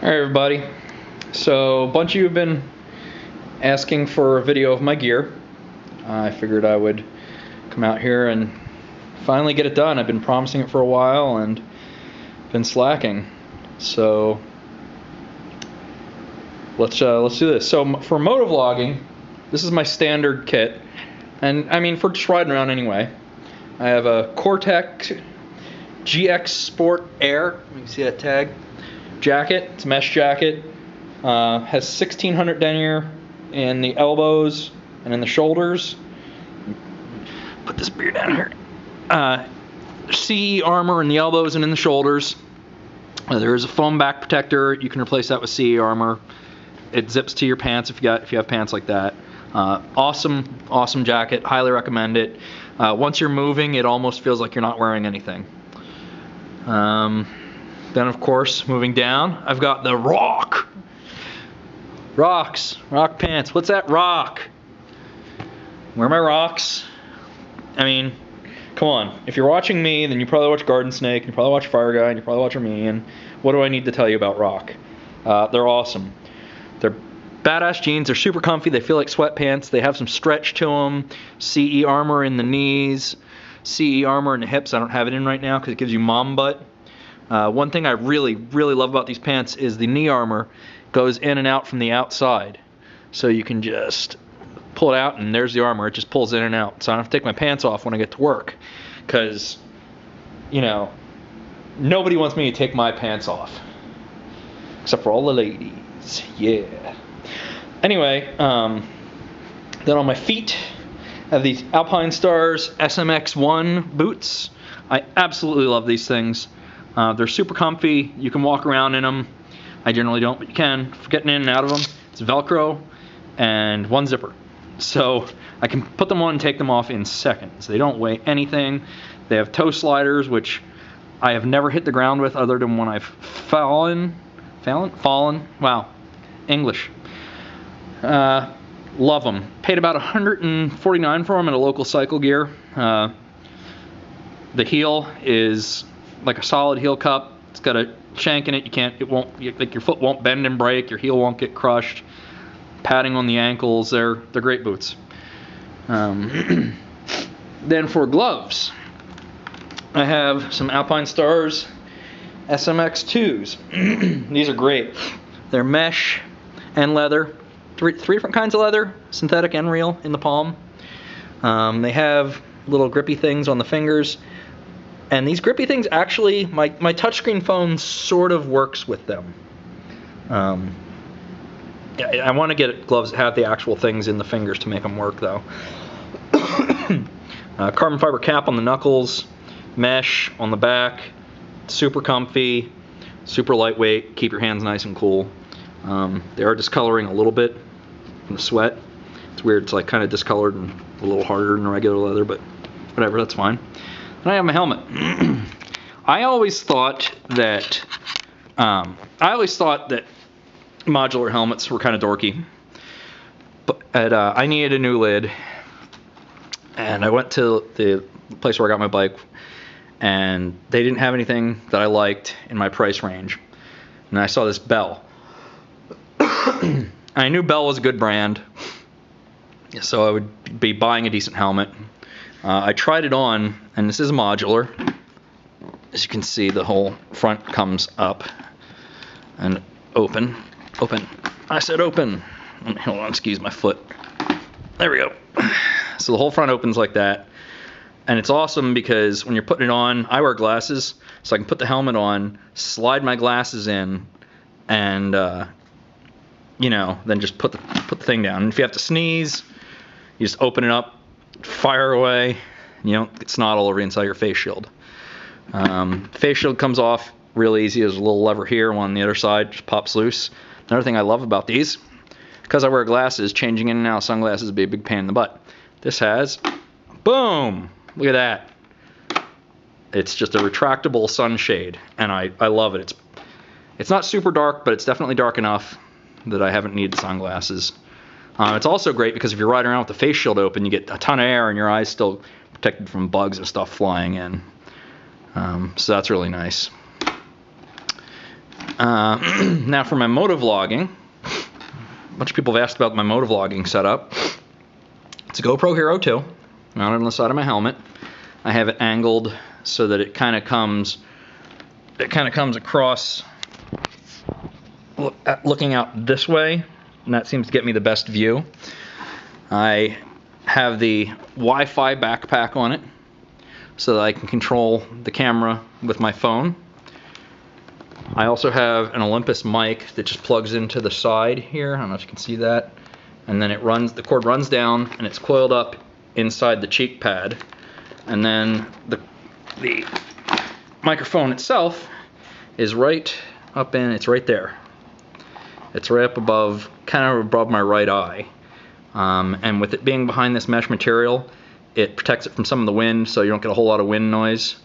Alright everybody, so a bunch of you have been asking for a video of my gear. I figured I would come out here and finally get it done. I've been promising it for a while and been slacking. So let's do this. So for motovlogging, this is my standard kit, and I mean for just riding around anyway. I have a Cortex GX Sport Air. You can see that tag. Jacket. It's a mesh jacket. Has 1600 denier in the elbows and in the shoulders. Put this beer down here. CE armor in the elbows and in the shoulders. There is a foam back protector. You can replace that with CE armor. It zips to your pants if you have pants like that. Awesome jacket. Highly recommend it. Once you're moving, it almost feels like you're not wearing anything. Then of course, moving down, I've got the rock pants. What's that rock? Where are my rocks? I mean, come on. If you're watching me, then you probably watch Garden Snake, and you probably watch Fire Guy, and you probably watch me, and what do I need to tell you about rock? They're awesome. They're badass jeans. They're super comfy. They feel like sweatpants. They have some stretch to them. CE armor in the knees. CE armor in the hips. I don't have it in right now because it gives you mom butt. One thing I really love about these pants is the knee armor goes in and out from the outside. So you can just pull it out and there's the armor. It just pulls in and out. So I don't have to take my pants off when I get to work. Because, you know, nobody wants me to take my pants off. Except for all the ladies. Yeah. Anyway, then on my feet, I have these Alpine Stars SMX1 boots. I absolutely love these things. They're super comfy. You can walk around in them. I generally don't, but you can. For getting in and out of them, it's Velcro and one zipper. So I can put them on and take them off in seconds. They don't weigh anything. They have toe sliders, which I have never hit the ground with other than when I've fallen. Wow, English. Love them. Paid about $149 for them at a local cycle gear. The heel is like a solid heel cup. It's got a shank in it. Like your foot won't bend and break. Your heel won't get crushed. Padding on the ankles. They're great boots. Then for gloves, I have some Alpine Stars SMX2s. These are great. They're mesh and leather. Three different kinds of leather, synthetic and real, in the palm. They have little grippy things on the fingers. And these grippy things actually, my touchscreen phone sort of works with them. I want to get gloves that have the actual things in the fingers to make them work though. Carbon fiber cap on the knuckles, mesh on the back, super comfy, super lightweight, keep your hands nice and cool. They are discoloring a little bit from the sweat. It's weird, it's like kind of discolored and a little harder than regular leather, but whatever, that's fine. And I have my helmet. I always thought that modular helmets were kind of dorky, but I needed a new lid, and I went to the place where I got my bike, and they didn't have anything that I liked in my price range, and I saw this Bell. I knew Bell was a good brand, so I would be buying a decent helmet. I tried it on, and this is modular. As you can see, the whole front comes up and open. I said open. Hold on, excuse my foot. There we go. So the whole front opens like that. And it's awesome because when you're putting it on, I wear glasses, so I can put the helmet on, slide my glasses in, and you know, then just put the thing down. And if you have to sneeze, you just open it up, fire away. You don't get snot all over inside your face shield. Face shield comes off real easy. There's a little lever here, one on the other side, just pops loose. Another thing I love about these, because I wear glasses, changing in and out of sunglasses would be a big pain in the butt. This has, boom, look at that. It's just a retractable sunshade, and I love it. It's not super dark, but it's definitely dark enough that I haven't needed sunglasses. It's also great because if you're riding around with the face shield open, you get a ton of air and your eyes still protected from bugs and stuff flying in. So that's really nice. Now for my motovlogging, a bunch of people have asked about my motovlogging setup. It's a GoPro Hero 2, mounted on the side of my helmet. I have it angled so that it kind of comes across, looking out this way, and that seems to get me the best view. I have the Wi-Fi backpack on it so that I can control the camera with my phone. I also have an Olympus mic that just plugs into the side here. I don't know if you can see that. And then the cord runs down and it's coiled up inside the cheek pad. And then the microphone itself is right up in, it's right there. It's right up above, kind of above my right eye. And with it being behind this mesh material, it protects it from some of the wind, so you don't get a whole lot of wind noise.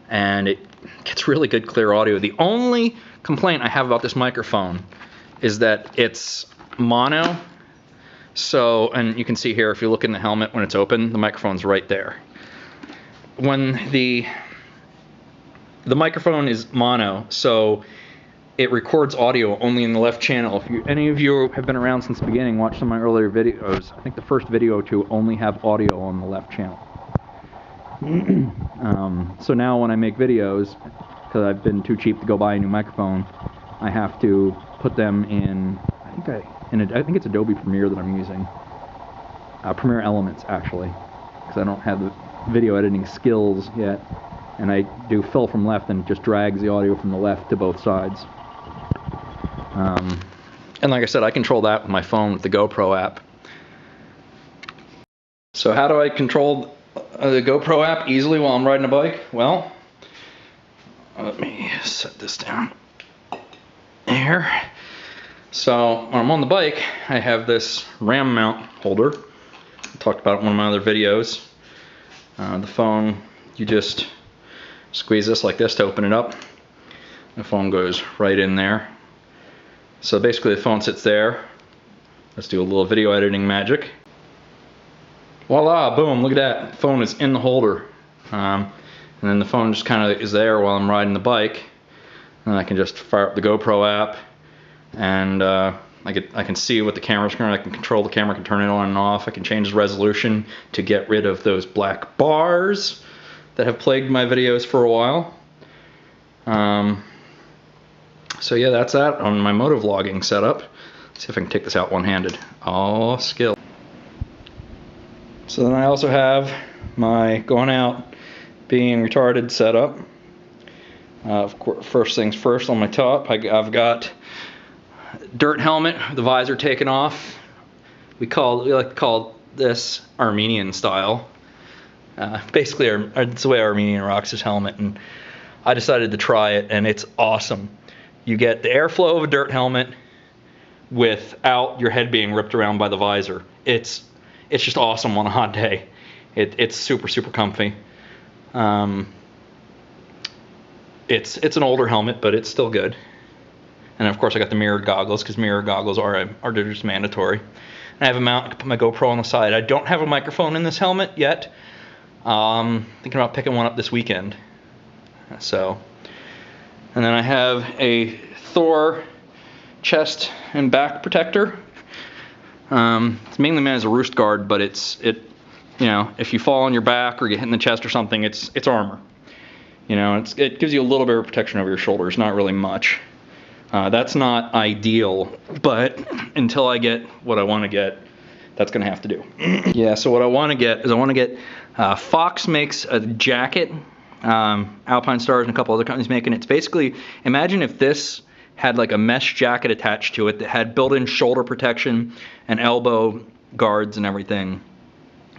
And it gets really good clear audio. The only complaint I have about this microphone is that it's mono. So, and you can see here, if you look in the helmet when it's open, the microphone's right there. When the microphone is mono, so it records audio only in the left channel. If any of you have been around since the beginning, watch some of my earlier videos, I think the first video or two only have audio on the left channel. So now when I make videos, because I've been too cheap to go buy a new microphone, I have to put them in, I think it's Adobe Premiere that I'm using. Premiere Elements, actually, because I don't have the video editing skills yet. And I do fill from left and it just drags the audio from the left to both sides. And like I said, I control that with my phone with the GoPro app. So how do I control the GoPro app easily while I'm riding a bike? Well, let me set this down here. So when I'm on the bike, I have this RAM mount holder. I talked about it in one of my other videos. The phone, you just squeeze this like this to open it up. The phone goes right in there. So basically the phone sits there. Let's do a little video editing magic. Voila, boom, look at that. The phone is in the holder. And then the phone just kind of is there while I'm riding the bike. And I can just fire up the GoPro app and I can see what the camera's going. I can control the camera, I can turn it on and off. I can change the resolution to get rid of those black bars that have plagued my videos for a while. So yeah, that's that on my motovlogging setup. Let's see if I can take this out one-handed. Oh, skill. So then I also have my going out being retarded setup. Of course, first things first, on my top, I've got dirt helmet, the visor taken off. We like to call this Armenian style. Basically, it's the way Armenian rocks his helmet, and I decided to try it, and it's awesome. You get the airflow of a dirt helmet without your head being ripped around by the visor. It's just awesome on a hot day. It's super, super comfy. It's an older helmet, but it's still good. And of course I got the mirrored goggles, because mirrored goggles are just mandatory. And I have a mount, I can put my GoPro on the side. I don't have a microphone in this helmet yet. Thinking about picking one up this weekend. So, and then I have a Thor chest and back protector. It's mainly meant as a roost guard, but you know, if you fall on your back or get hit in the chest or something, it's armor. You know, it gives you a little bit of protection over your shoulders, not really much. That's not ideal, but until I get what I want to get, that's going to have to do. Yeah, so what I want to get is Fox makes a jacket. Alpine Stars and a couple other companies making it. It's basically, imagine if this had like a mesh jacket attached to it that had built-in shoulder protection and elbow guards and everything,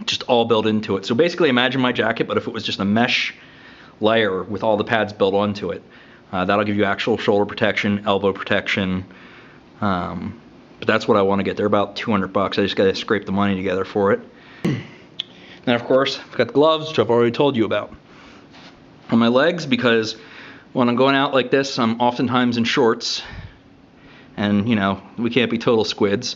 just all built into it. So basically imagine my jacket, but if it was just a mesh layer with all the pads built onto it. That'll give you actual shoulder protection, elbow protection. But that's what I want to get. They're about $200. I just got to scrape the money together for it. Then of course, I've got the gloves, which I've already told you about. On my legs, because when I'm going out like this, I'm oftentimes in shorts. And, you know, we can't be total squids.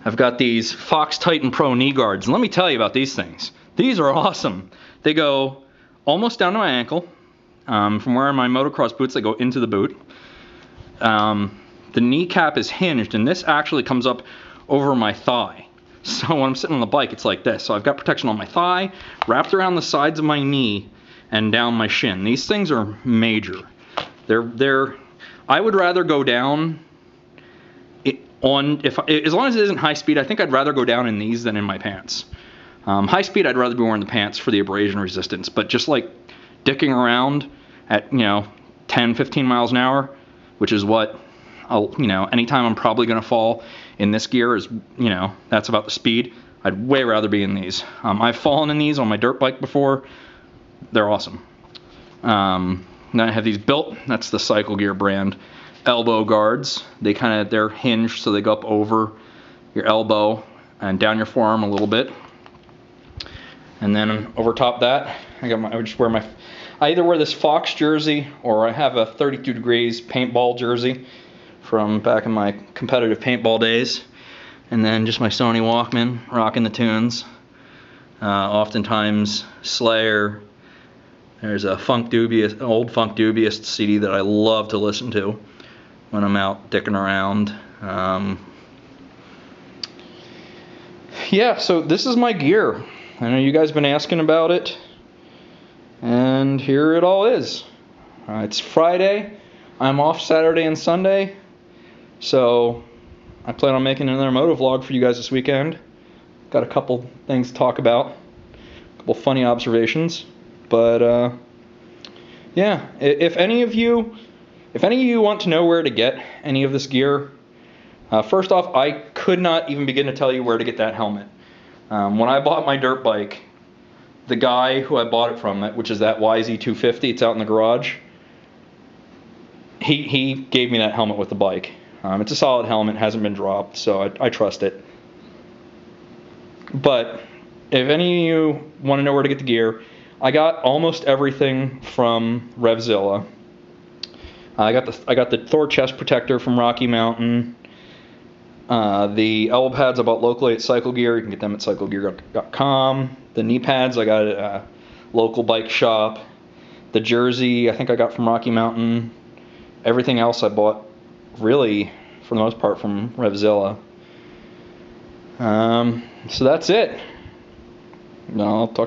I've got these Fox Titan Pro knee guards. And let me tell you about these things. These are awesome. They go almost down to my ankle. From wearing my motocross boots, they go into the boot. the kneecap is hinged, and this actually comes up over my thigh. So when I'm sitting on the bike, it's like this. So I've got protection on my thigh, wrapped around the sides of my knee, and down my shin. These things are major. I would rather go down as long as it isn't high speed. I think I'd rather go down in these than in my pants. High speed, I'd rather be wearing the pants for the abrasion resistance. But just like dicking around at 10, 15 miles an hour, which is what anytime I'm probably going to fall in this gear is, that's about the speed. I'd way rather be in these. I've fallen in these on my dirt bike before. They're awesome. Then I have these built, that's the Cycle Gear brand, elbow guards. They're hinged so they go up over your elbow and down your forearm a little bit. And then over top of that, I either wear this Fox jersey or I have a 32 degrees paintball jersey from back in my competitive paintball days. And then just my Sony Walkman, rocking the tunes. Oftentimes Slayer. There's a old Funk Dubious CD that I love to listen to when I'm out dicking around. Yeah, so this is my gear. I know you guys have been asking about it, and here it all is. It's Friday. I'm off Saturday and Sunday, so I plan on making another motovlog for you guys this weekend. Got a couple things to talk about, a couple funny observations. But yeah, if any of you want to know where to get any of this gear, first off, I could not even begin to tell you where to get that helmet. When I bought my dirt bike, the guy who I bought it from, which is that YZ250, it's out in the garage, he gave me that helmet with the bike. It's a solid helmet, hasn't been dropped, so I trust it. But if any of you want to know where to get the gear, I got almost everything from Revzilla. I got the Thor chest protector from Rocky Mountain. The elbow pads I bought locally at Cycle Gear. You can get them at cyclegear.com. The knee pads I got at a local bike shop. The jersey I think I got from Rocky Mountain. Everything else I bought really, for the most part, from Revzilla. So that's it. I'll talk to you.